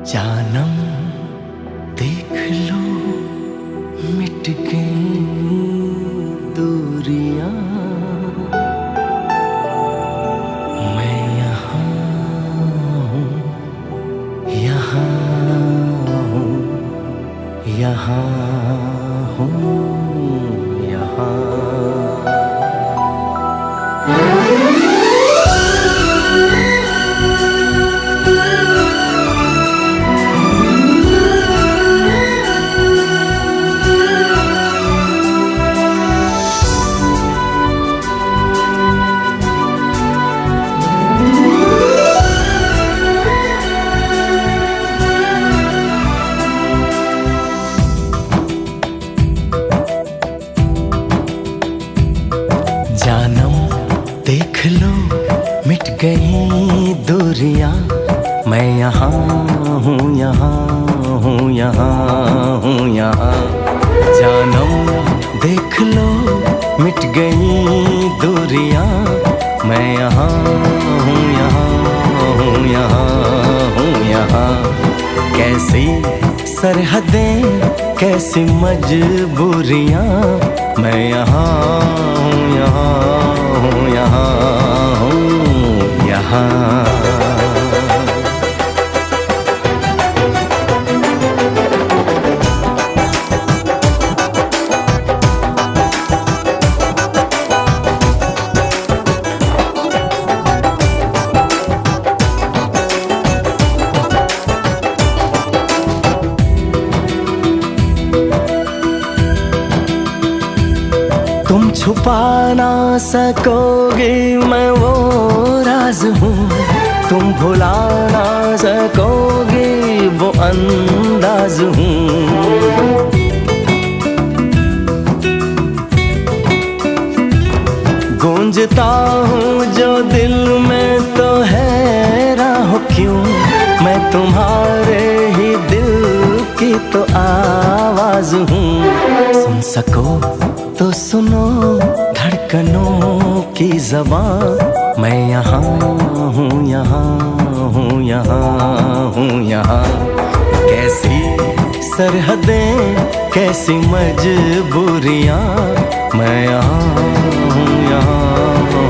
जानम देख लो मिट गई दूरियां, मैं यहाँ हूँ, यहाँ हूँ, यहाँ हूँ, यहाँ। जानम देख लो मिट गई दूरियां, मैं यहाँ हूँ, यहाँ हूँ, यहाँ हूँ, यहाँ। जानम देख लो मिट गई दूरियां, मैं यहाँ हूँ, यहाँ हूँ, यहाँ हूँ, यहाँ। कैसी सरहदें कैसी मजबूरियां, मैं यहाँ हूँ, यहाँ हूँ, यहाँ हूँ, यहाँ। तुम छुपा ना सकोगे मैं वो राज हूँ, तुम भुला ना सकोगे वो अंदाज हूँ। गूंजता हूँ जो दिल में तो हैरान हो क्यों, मैं तुम्हारे ही दिल की तो आवाज हूँ। सुन सको तो सुनो धड़कनों की ज़बान, मैं यहाँ हूँ, यहाँ हूँ, यहाँ हूँ, यहाँ। कैसी सरहदें कैसी मजबूरियाँ, मैं यहाँ हूँ, यहाँ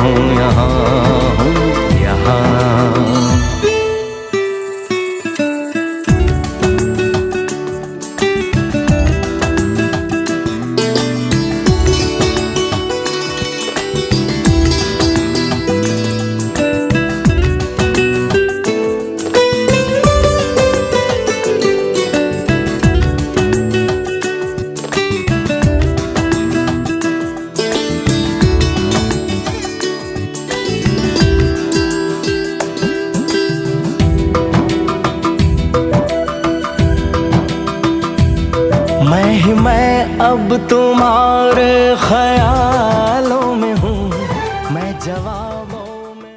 हूँ, यहाँ हूँ, यहाँ। मैं अब तुम्हारे ख्यालों में हूँ, मैं जवाबों में।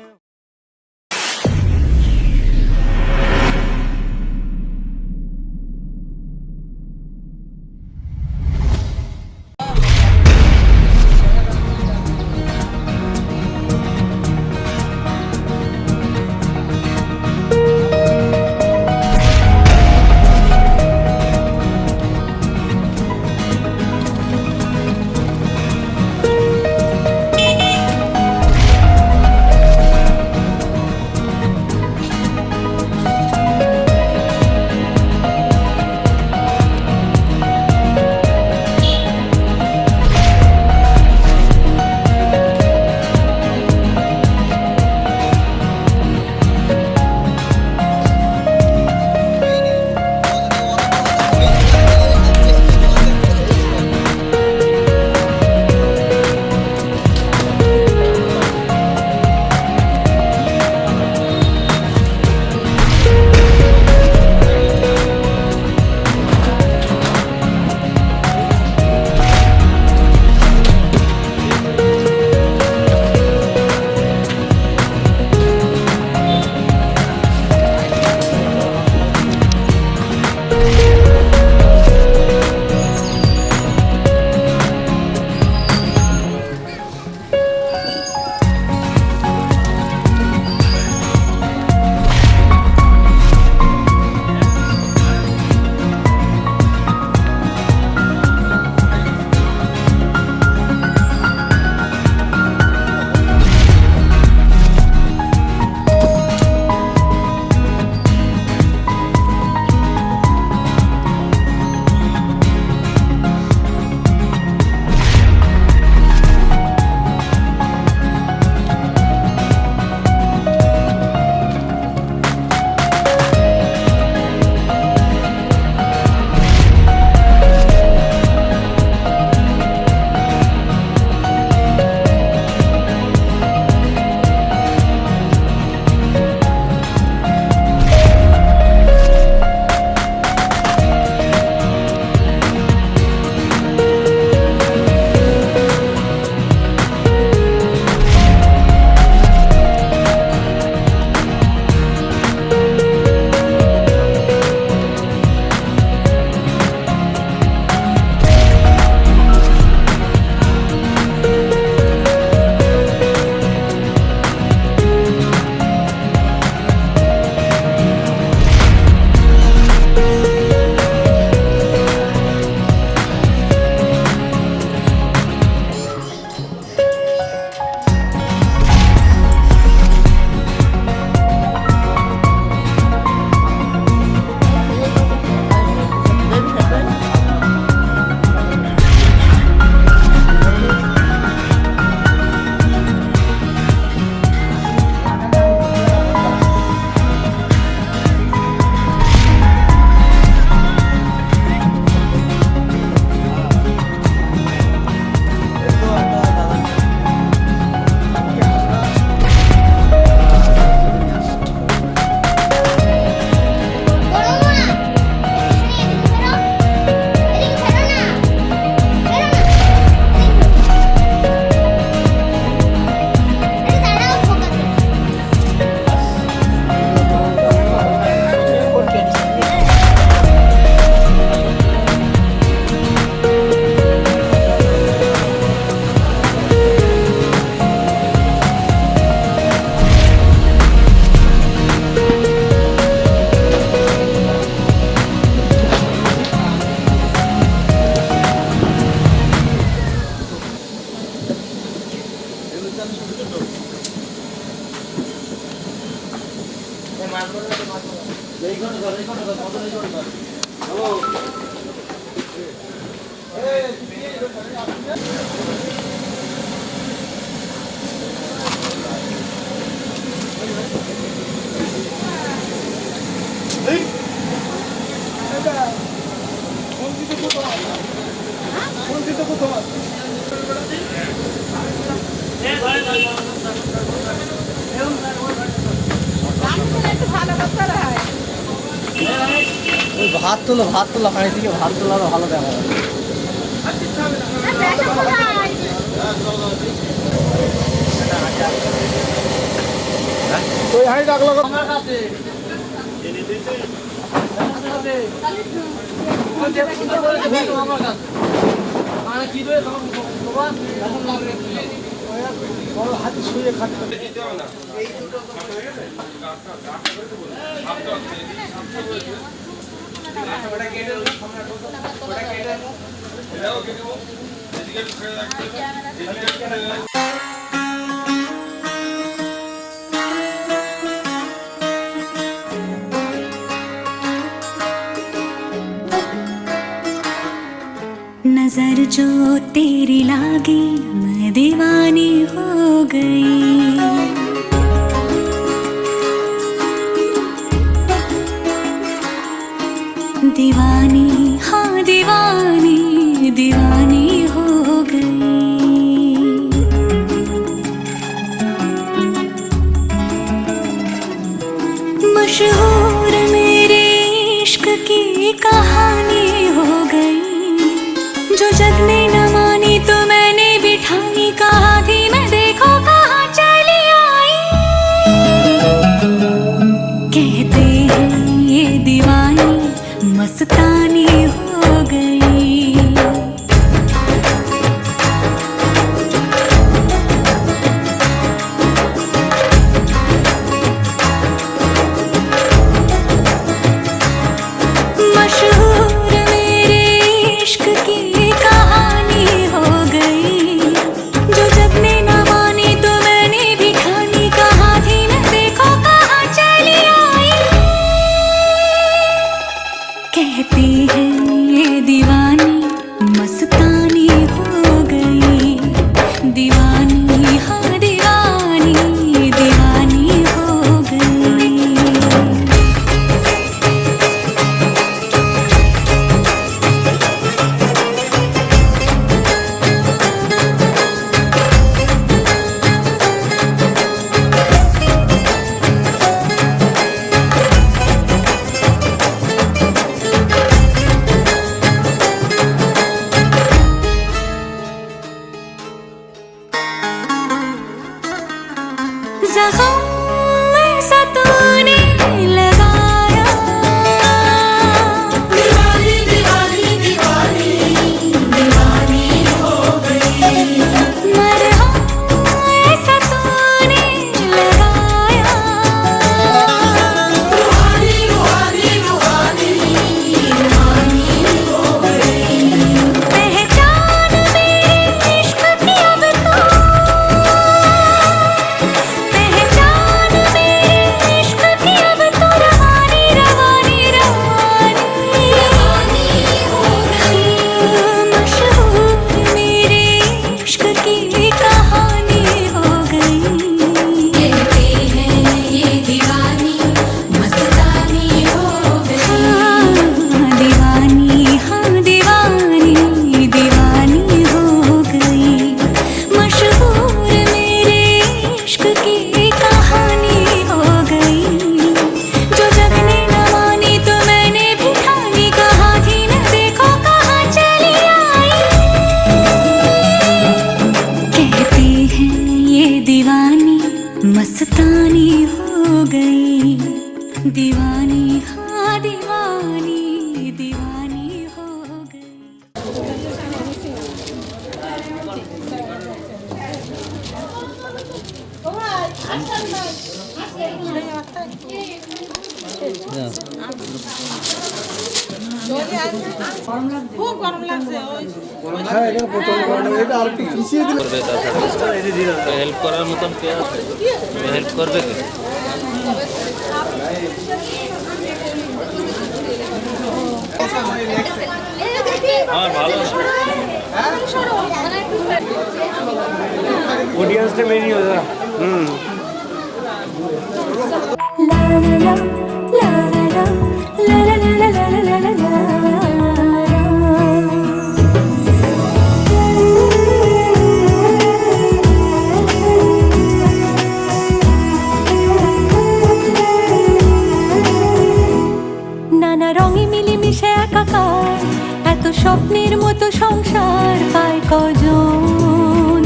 ভাত তুলো পানি থেকে ভাত তোলারও ভালো দেখা যায়। ওই হাই ডাকলো আমার কাছে হাতে শুয়ে খাটতে नजर जो तेरी लागी मैं दीवानी हो गई। दीवानी हाँ दीवानी दीवानी हो गई। मशहूर मेरे इश्क की कहानी हो गई। जो जग ने न मानी तो मैंने भी ठानी, कहा थी मैं देखो कहाँ चली आई। कहते हैं ये दीवानी मस्तानी हो गई। मशहूर मेरे इश्क की कहानी हो गई। जो जब ने न मानी तो मैंने भी ठानी, कहा थी मैं देखो कहाँ चली आई। कहती है ये दीवानी मस्तानी हो गई। दीवानी हाँ दीवानी दीवानी हो गई। ज़ख्म ऐसा तूने लगाया। दीवानी दीवानी दीवानी दीवानी हो गई। मरहम ऐसा तूने लगाया। रूहानी रूहानी रूहानी रूहानी हो गई। पहचान मेरे इश्क की अब तो मस्तानी हो गई। दीवानी हाँ दीवानी दीवानी हो गई। খুব গরম লাগছে। হ্যাঁ এটা প্রথম গরম, এটা আর একটু পিছিয়ে দিলে করবে তার সাথে হেল্প করার মতন কে আছে? হেল্প করবে কি? অডিয়েন্সটা মেনই ওরা La la la, la la la, la la la la la la la la. নানা রঙে মিলেমিশে একাকার, এত স্বপ্নের মতো সংসার পায় কজন।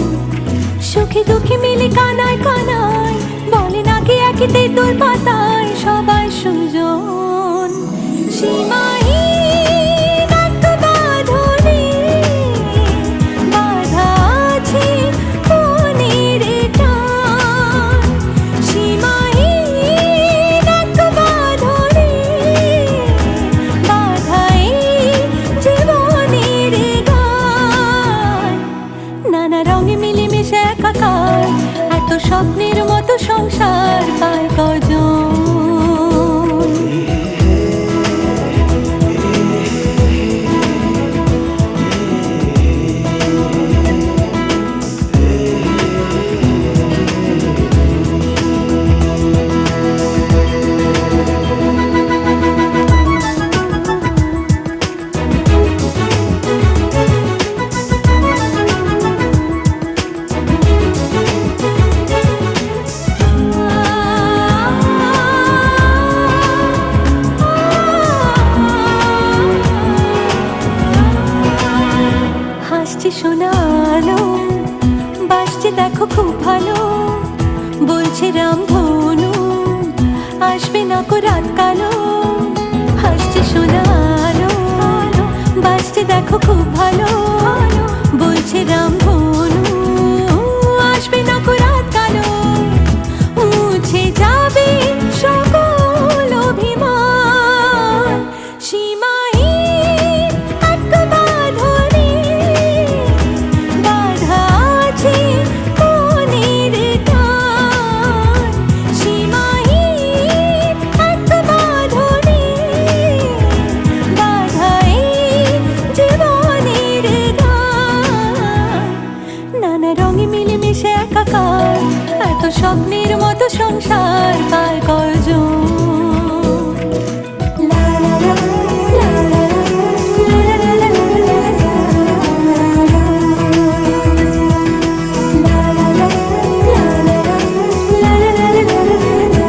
সুখে দুঃখে মিলে কানায় কানায়, বলে নাকি একই তেঁতুল পাতায় সবাই সুজন। সীমাহীন এক বাঁধনে বাঁধা আছে মনের টান। সীমাহীন এক বাঁধনে বাঁধা এই জীবনের গান। নানা রঙে মিলেমিশে একাকার, এত স্বপ্নের মতো সংসার পায় কজন। হাসছে শোনালো, বাসছে দেখো খুব ভালো, বলছে রামধনু আসবে না কো রাত কালো। হাসছে শোনালো, বাসছে দেখো খুব ভালো, বলছে রামধনু আসবে না কো রাত কালো। মুছে যাবে সকল অভিমান, সীমাহীন এক বাঁধনে বাঁধা আছে মনের টান। সীমাহীন এক বাঁধনে বাঁধা এই জীবনের গান। নানা রঙে মিলেমিশে একাকার, এত স্বপ্নের মতো সংসার পায় কজন। লা লা লা, লা লা লা, লা লা লা লা লা লা। লা লা লা, লা লা লা, লা লা লা লা লা লা।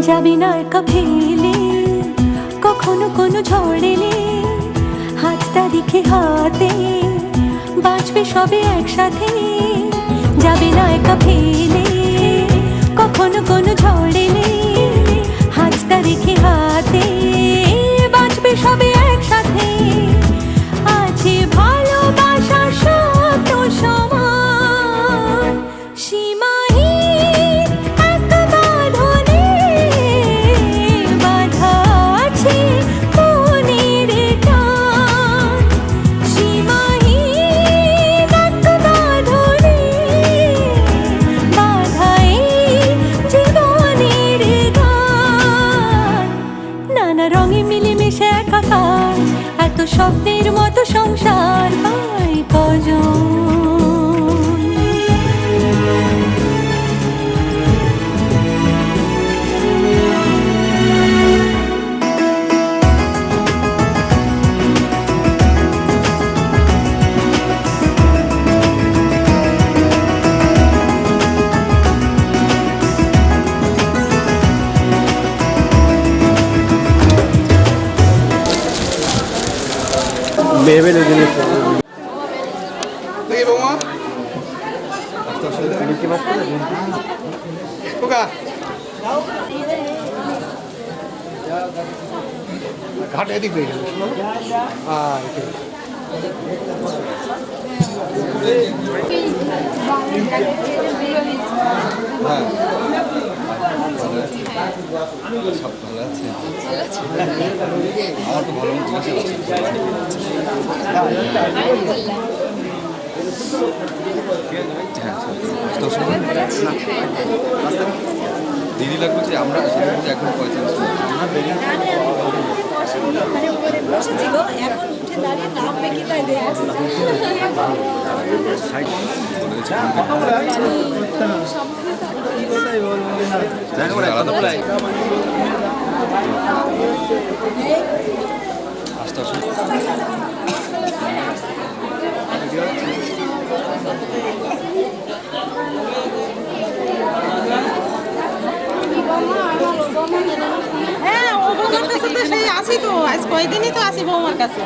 যাবি না একা ফেলে, কখনো কোনো ঝড় এলে, হাতটা রেখে হাতে বাঁচবে সবে একসাথে। যাবি না একা ফেলে, কখনো কোনো ঝড় এলে, হাতটা রেখে হাতে বাঁচবে সবে একসাথে। আছে ভালোবাসা শব্দ সমান, সীমাহীন এক বাঁধনে বাঁধা আছে মনের টান। সীমাহীন এক বাঁধনে বাঁধা এই জীবনের গান। নানা রঙে মিলেমিশে একাকার, এত স্বপ্নের মতো সংসার পায় কজন। ভেবে দেখি বৌমা খোকা ঘাটে এদিক বেরিয়ে গেল। হ্যাঁ সব ভালো আছে। আমার তো ভালো জিনিস দিদি লাগবে যে আমরা এখন 45 হ্যাঁ ও বৌমার কাছে তো সেই আসি তো আজ কয়দিনই তো আসি বৌমার কাছে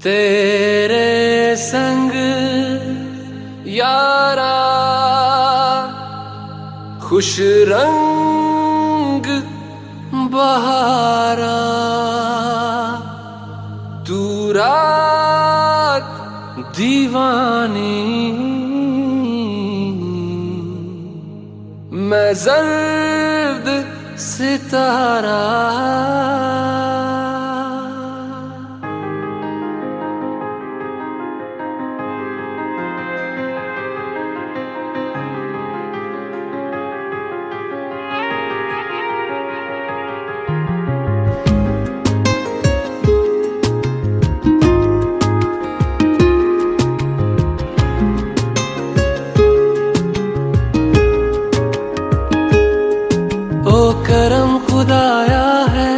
तेरे संग यारा खुश रंग बहारा तू रात दीवानी मैं जर्द सितारा ओ करम खुदाया है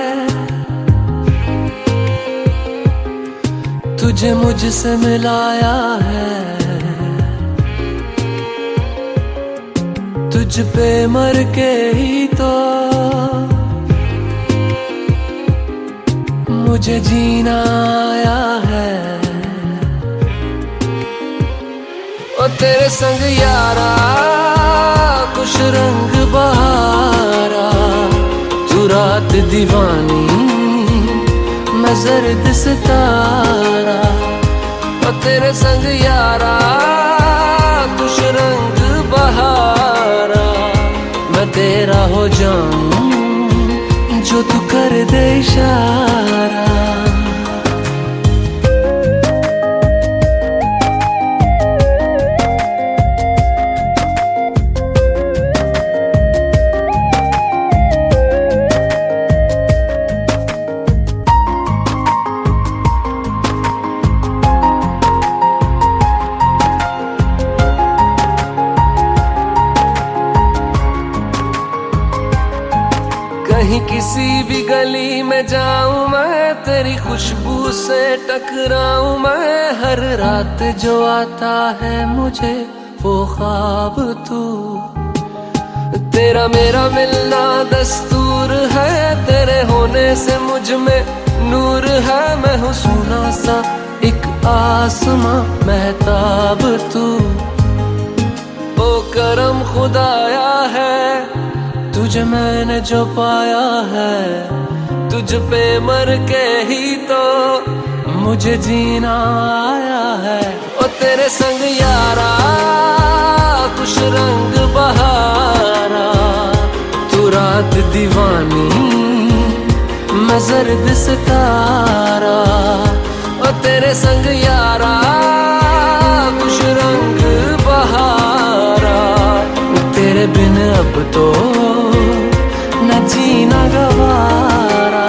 तुझे मुझसे मिलाया है तुझ पे मर के ही तो मुझे जीना आया है ओ तेरे संग यारा खुश रंग बहारा तू रात दीवानी मैं जर्द सितारा ओ तेरे संग यारा खुश रंग बहारा मैं तेरा हो जाऊं जो तू कर दे इशारा कहीं किसी भी गली में जाऊं मैं तेरी खुशबू से टकराऊं मैं हर रात जो आता है मुझे वो ख्वाब तू तेरा मेरा मिलना दस्तूर है तेरे होने से मुझ में नूर है मैं हूँ सोना सा एक आसमां महताब तू ओ करम खुदाया है तुझे मैंने जो पाया है तुझ पे मर के ही तो मुझे जीना आया है ओ तेरे संग यारा खुश रंग बहारा तू रात दीवानी मैं जर्द सितारा ओ तेरे संग यारा खुश रंग बहारा तेरे बिन अब तो न जीना गवारा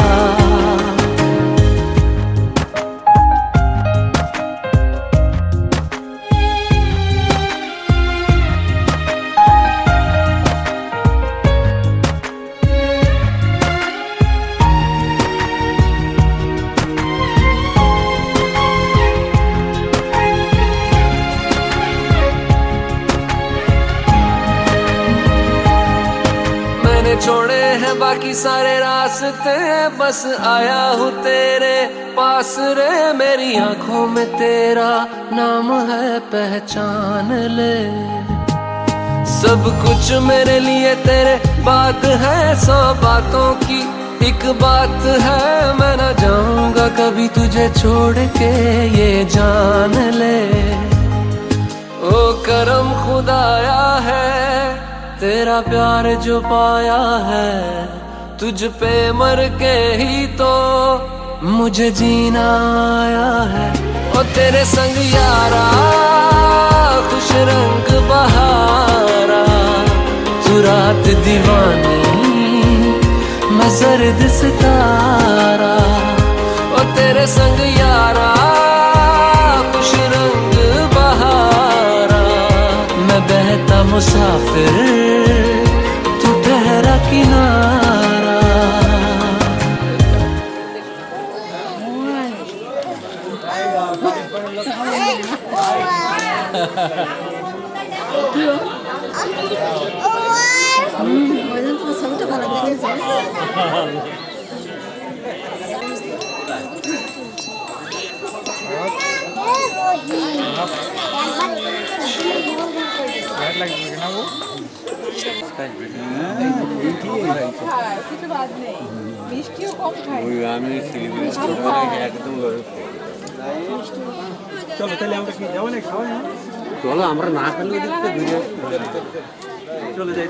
छोड़े हैं बाकी सारे रास्ते बस आया हूँ तेरे पास रे मेरी आंखों में तेरा नाम है पहचान ले सब कुछ मेरे लिए तेरे बात है 100 बातों की एक बात है मैं ना जाऊंगा कभी तुझे छोड़ के ये जान ले ओ करम खुदाया है तेरा प्यार जो पाया है तुझ पे मर के ही तो मुझे जीना आया है। ओ तेरे संग यारा खुश रंग बहारा, तू रात दीवानी मैं जर्द सितारा। ओ तेरे संग यारा खुश रंग बहारा, मैं बहता मुसाफिर तू ठहरा किनारा। চলো তাহলে আমরা কি যাবো না খাওয়া চলো আমরা না খেলে চলে যাই